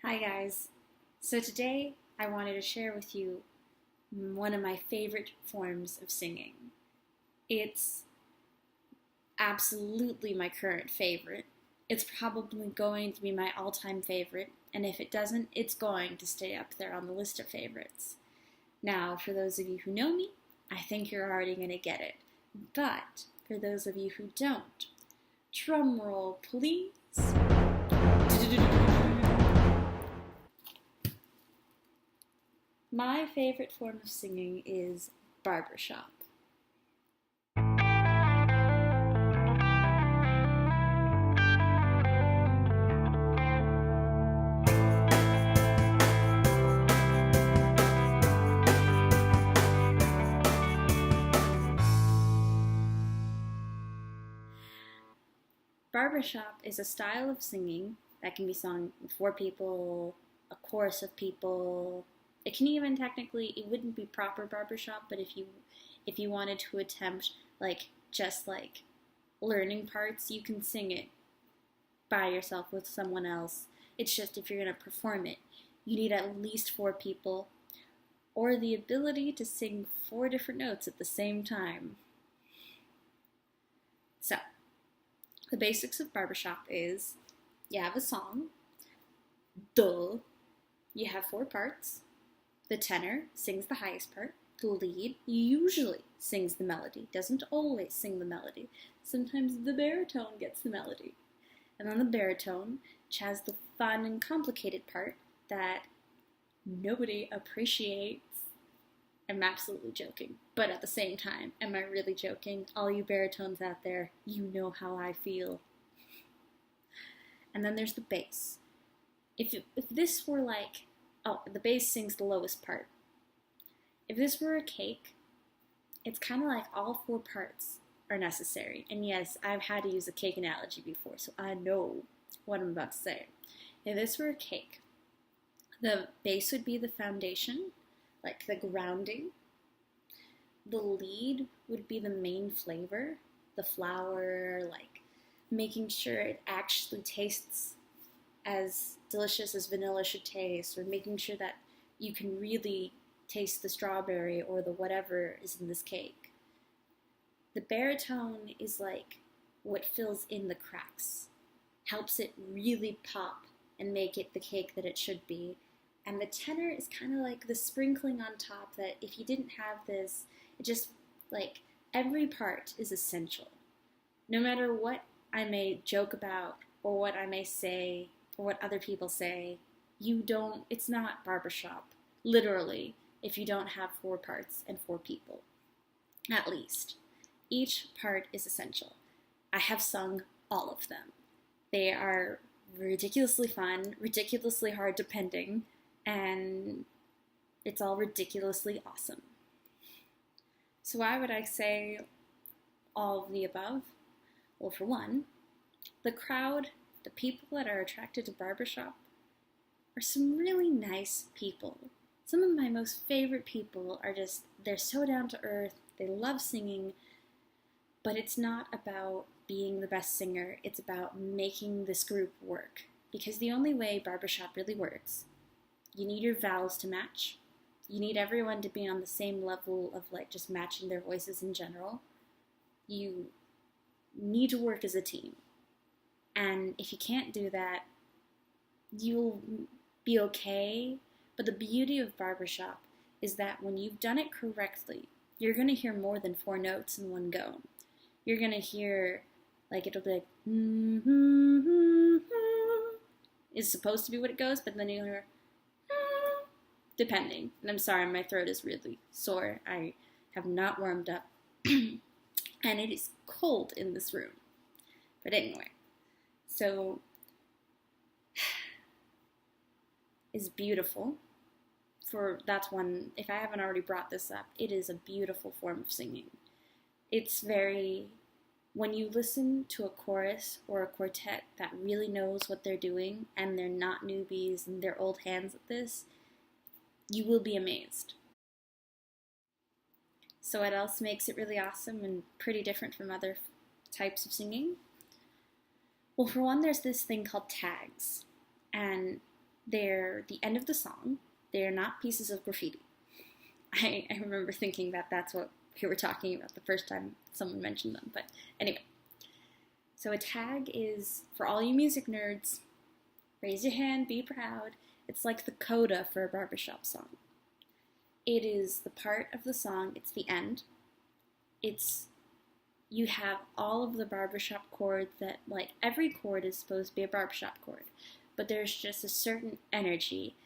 Hi guys. So today I wanted to share with you one of my favorite forms of singing. It's absolutely my current favorite. It's probably going to be my all-time favorite, and if it doesn't, it's going to stay up there on the list of favorites. Now, for those of you who know me, I think you're already going to get it. But for those of you who don't, drum roll please. My favorite form of singing is barbershop. Barbershop is a style of singing that can be sung with four people, a chorus of people. It can even technically, it wouldn't be proper barbershop, but if you wanted to attempt just learning parts, you can sing it by yourself with someone else. It's just if you're going to perform it, you need at least four people or the ability to sing four different notes at the same time. So, the basics of barbershop is you have a song, duh, you have four parts. The tenor sings the highest part. The lead usually sings the melody, doesn't always sing the melody. Sometimes the baritone gets the melody. And then the baritone, which has the fun and complicated part that nobody appreciates. I'm absolutely joking, but at the same time, am I really joking? All you baritones out there, you know how I feel. And then there's the bass. If this were the bass sings the lowest part. If this were a cake, it's kind of like all four parts are necessary. And yes, I've had to use a cake analogy before, so I know what I'm about to say. If this were a cake, the bass would be the foundation, like the grounding. The lead would be the main flavor, the flour, like making sure it actually tastes as delicious as vanilla should taste, or making sure that you can really taste the strawberry or the whatever is in this cake. The baritone is like what fills in the cracks, helps it really pop and make it the cake that it should be. And the tenor is kind of like the sprinkling on top that if you didn't have this, it just, like, every part is essential. No matter what I may joke about or what I may say or what other people say, it's not barbershop, literally, if you don't have four parts and four people, at least. Each part is essential. I have sung all of them. They are ridiculously fun, ridiculously hard depending, and it's all ridiculously awesome. So why would I say all of the above? Well, for one, the crowd, the people that are attracted to barbershop are some really nice people. Some of my most favorite people they're so down to earth, they love singing, but it's not about being the best singer, it's about making this group work. Because the only way barbershop really works, you need your vowels to match. You need everyone to be on the same level of just matching their voices in general. You need to work as a team. And if you can't do that, you'll be okay. But the beauty of barbershop is that when you've done it correctly, you're going to hear more than four notes in one go. You're going to hear, it'll be like, is supposed to be what it goes, but then you'll hear, depending. And I'm sorry, my throat is really sore. I have not warmed up. And it is cold in this room. But anyway, so is beautiful. That's one, if I haven't already brought this up, it is a beautiful form of singing. It's when you listen to a chorus or a quartet that really knows what they're doing and they're not newbies and they're old hands at this, you will be amazed. So what else makes it really awesome and pretty different from other types of singing? Well, for one, there's this thing called tags. And They're the end of the song. They're not pieces of graffiti. I remember thinking that that's what we were talking about the first time someone mentioned them. But anyway, so a tag is, for all you music nerds, raise your hand, be proud. It's like the coda for a barbershop song. It is the part of the song, it's the end. You have all of the barbershop chords that, like, every chord is supposed to be a barbershop chord. But there's just a certain energy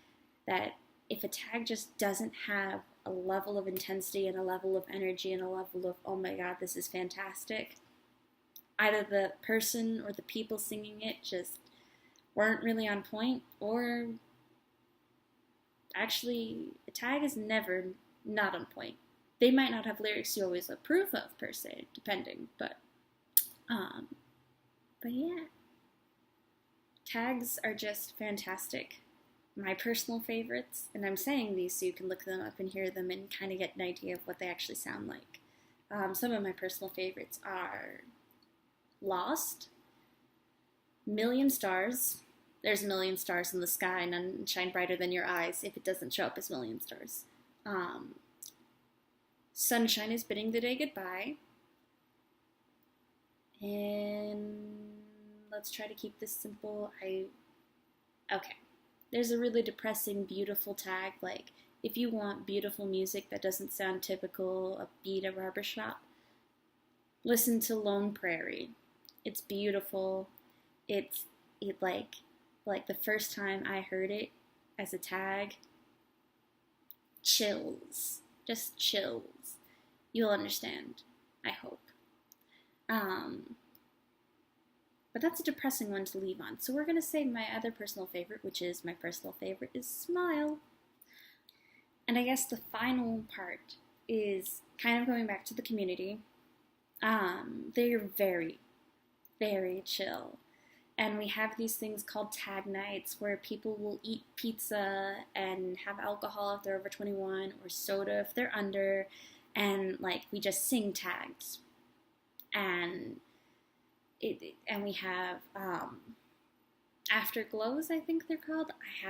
that if a tag just doesn't have a level of intensity and a level of energy and a level of, oh my god, this is fantastic, either the person or the people singing it just weren't really on point, or actually, a tag is never not on point. They might not have lyrics you always approve of, per se, depending, but yeah. Tags are just fantastic. My personal favorites, and I'm saying these so you can look them up and hear them and kind of get an idea of what they actually sound like. Some of my personal favorites are Lost, Million Stars. There's a million stars in the sky, none shine brighter than your eyes if it doesn't show up as million stars. Sunshine is bidding the day goodbye. And let's try to keep this simple. Okay. There's a really depressing, beautiful tag. Like, if you want beautiful music that doesn't sound typical, upbeat, a barbershop, listen to Lone Prairie. It's beautiful. It like the first time I heard it as a tag, chills. Just chills. You'll understand, I hope. But that's a depressing one to leave on. So we're going to say my other personal favorite, which is my personal favorite, is Smile. And I guess the final part is kind of going back to the community. They're very, very chill. And we have these things called tag nights where people will eat pizza and have alcohol if they're over 21 or soda if they're under. And like we just sing tags. And we have afterglows, I think they're called. I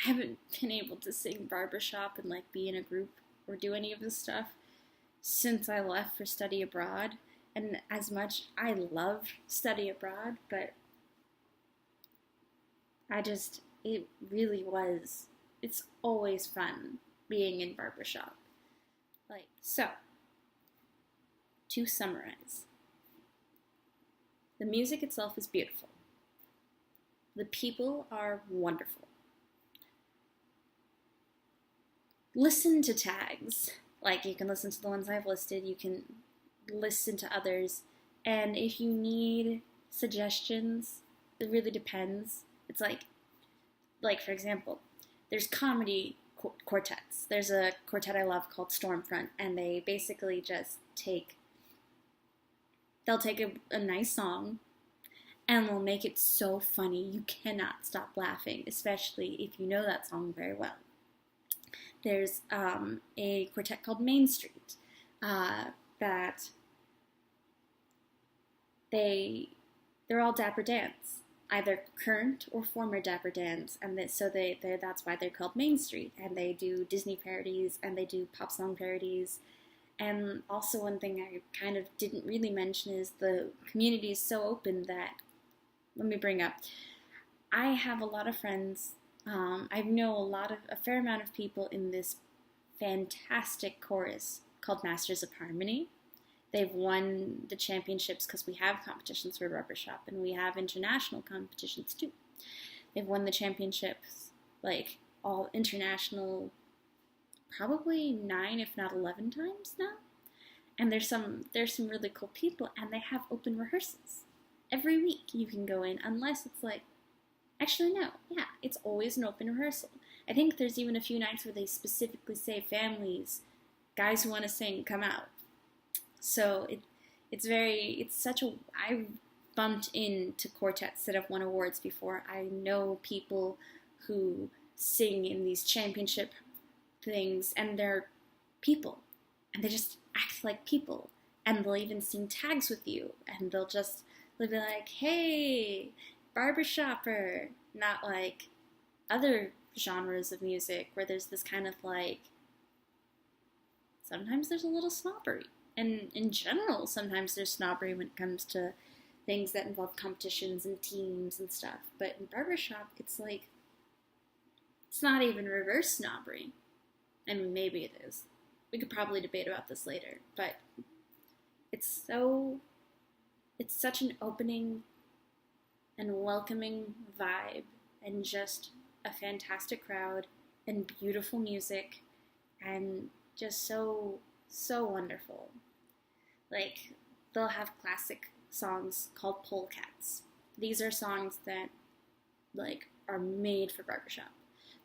haven't been able to sing barbershop and like be in a group or do any of this stuff since I left for study abroad. And as much I love study abroad, but it really was. It's always fun being in barbershop. So, to summarize. The music itself is beautiful. The people are wonderful. Listen to tags. Like, you can listen to the ones I've listed. You can listen to others. And if you need suggestions, it really depends. It's like for example, there's comedy quartets. There's a quartet I love called Stormfront, and they basically just they'll take a nice song and they'll make it so funny you cannot stop laughing, especially if you know that song very well. There's a quartet called Main Street that they're all Dapper Dans, either current or former Dapper Dans, and that's why they're called Main Street. And they do Disney parodies and they do pop song parodies. And also one thing I kind of didn't really mention is the community is so open that, let me bring up, I have a lot of friends, I know a fair amount of people in this fantastic chorus called Masters of Harmony. They've won the championships because we have competitions for barbershop and we have international competitions too. They've won the championships, like all international, probably 9 if not 11 times now. And there's some really cool people, and they have open rehearsals every week. You can go in, unless it's like, actually no, yeah, it's always an open rehearsal. I think there's even a few nights where they specifically say families, guys who want to sing, come out. So I bumped into quartets that have won awards before. I know people who sing in these championship things, and they're people, and they just act like people, and they'll even sing tags with you, and they'll be like, hey, barbershopper, not like, other genres of music where there's this kind of like, sometimes there's a little snobbery. And in general, sometimes there's snobbery when it comes to things that involve competitions and teams and stuff. But in barbershop, it's like, it's not even reverse snobbery. I mean, maybe it is. We could probably debate about this later. But it's such an opening and welcoming vibe and just a fantastic crowd and beautiful music and just so wonderful. Like, they'll have classic songs called polecats. These are songs that like are made for barbershop.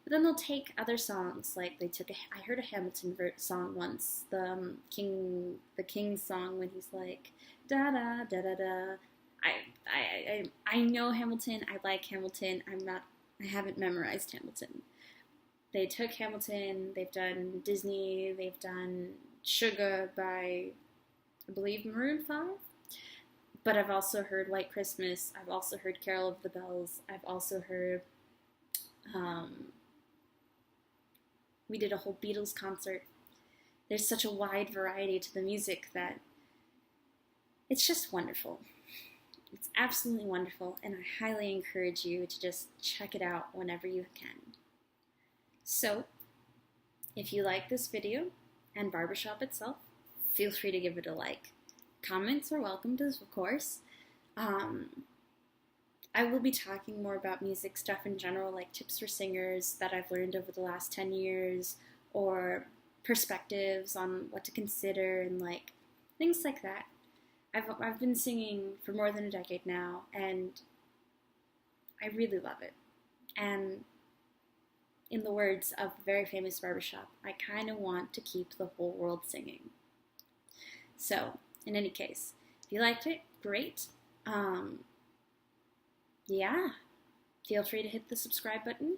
But then they'll take other songs, like I heard a Hamilton song once, the King song when he's like da da da da da. I know Hamilton. I like Hamilton. I haven't memorized Hamilton. They took Hamilton. They've done Disney. They've done Sugar by, I believe, Maroon 5. But I've also heard White Christmas. I've also heard Carol of the Bells. I've also heard, we did a whole Beatles concert. There's such a wide variety to the music that it's just wonderful. It's absolutely wonderful, and I highly encourage you to just check it out whenever you can. So, if you like this video and barbershop itself, feel free to give it a like. Comments are welcomed, of course. I will be talking more about music stuff in general, like tips for singers that I've learned over the last 10 years, or perspectives on what to consider, and like things like that. I've been singing for more than a decade now, and I really love it. And in the words of a very famous barbershop, I kind of want to keep the whole world singing. So, in any case, if you liked it, great. Yeah, feel free to hit the subscribe button.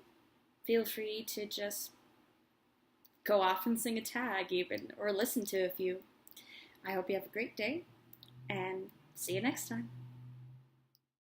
Feel free to just go off and sing a tag even, or listen to a few. I hope you have a great day, and see you next time.